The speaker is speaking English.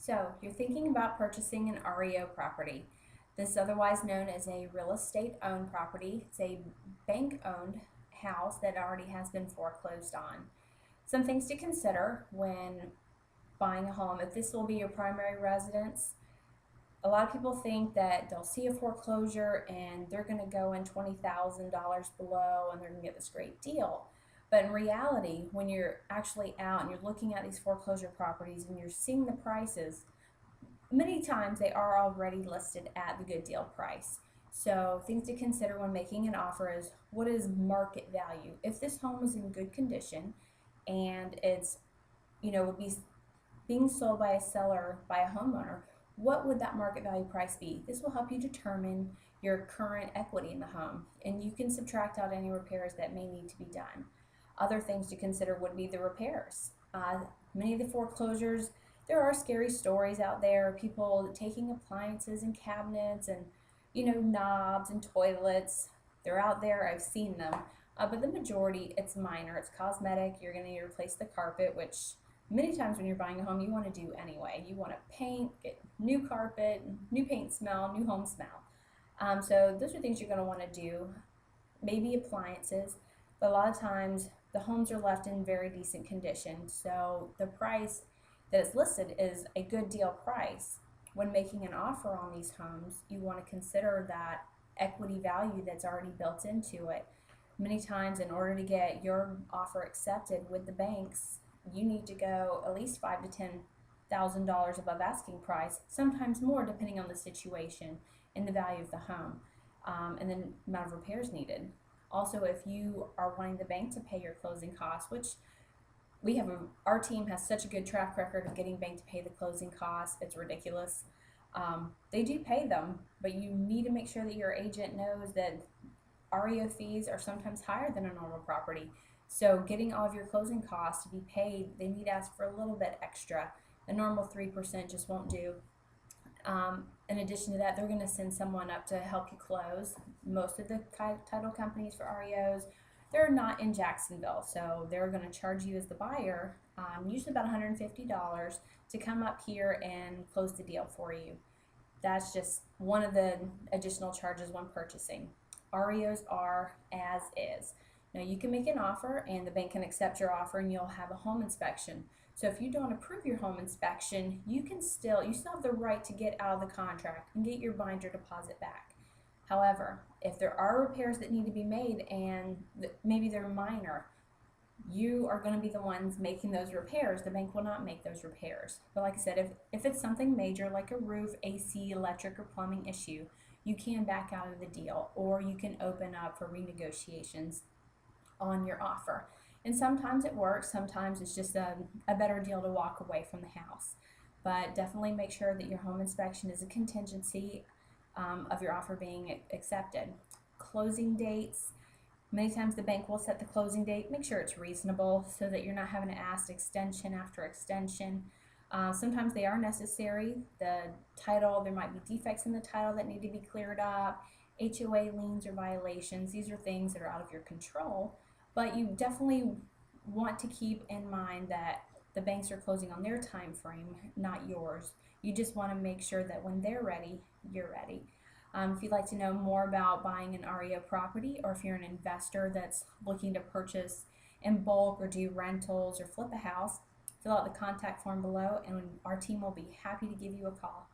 So, you're thinking about purchasing an REO property. This is otherwise known as a real estate owned property. It's a bank owned house that already has been foreclosed on. Some things to consider when buying a home. If this will be your primary residence, a lot of people think that they'll see a foreclosure and they're going to go in $20,000 below and they're going to get this great deal. But in reality, when you're actually out and you're looking at these foreclosure properties and you're seeing the prices, many times they are already listed at the good deal price. So things to consider when making an offer is, what is market value? If this home is in good condition and it's, would be being sold by a seller, by a homeowner, what would that market value price be? This will help you determine your current equity in the home, and you can subtract out any repairs that may need to be done. Other things to consider would be the repairs. Many of the foreclosures, there are scary stories out there, people taking appliances and cabinets and knobs and toilets. They're out there, I've seen them. But the majority, it's minor, it's cosmetic. You're going to need to replace the carpet, which many times when you're buying a home, you want to do anyway. You want to paint, get new carpet, new paint smell, new home smell. So those are things you're going to want to do. Maybe appliances, but a lot of times the homes are left in very decent condition. So the price that is listed is a good deal price. When making an offer on these homes, you want to consider that equity value that's already built into it. Many times in order to get your offer accepted with the banks, you need to go at least $5,000 to $10,000 above asking price, sometimes more depending on the situation and the value of the home, and the amount of repairs needed. Also, if you are wanting the bank to pay your closing costs, which our team has such a good track record of getting bank to pay the closing costs, it's ridiculous. They do pay them, but you need to make sure that your agent knows that REO fees are sometimes higher than a normal property. So getting all of your closing costs to be paid, they need to ask for a little bit extra. The normal 3% just won't do. In addition to that, they're going to send someone up to help you close. Most of the title companies for REOs, they're not in Jacksonville, so they're going to charge you as the buyer, usually about $150 to come up here and close the deal for you. That's just one of the additional charges when purchasing. REOs are as is. Now you can make an offer and the bank can accept your offer and you'll have a home inspection. So if you don't approve your home inspection, you still have the right to get out of the contract and get your binder deposit back. However, if there are repairs that need to be made and maybe they're minor, you are going to be the ones making those repairs. The bank will not make those repairs. But like I said, if it's something major like a roof, AC, electric, or plumbing issue, you can back out of the deal, or you can open up for renegotiations on your offer. And sometimes it works, sometimes it's just a better deal to walk away from the house. But definitely make sure that your home inspection is a contingency of your offer being accepted. Closing dates. Many times the bank will set the closing date. Make sure it's reasonable so that you're not having to ask extension after extension. Sometimes they are necessary. The title, there might be defects in the title that need to be cleared up, HOA liens or violations. These are things that are out of your control, but you definitely want to keep in mind that the banks are closing on their time frame, not yours. You just want to make sure that when they're ready, you're ready. If you'd like to know more about buying an REO property, or if you're an investor that's looking to purchase in bulk or do rentals or flip a house, fill out the contact form below and our team will be happy to give you a call.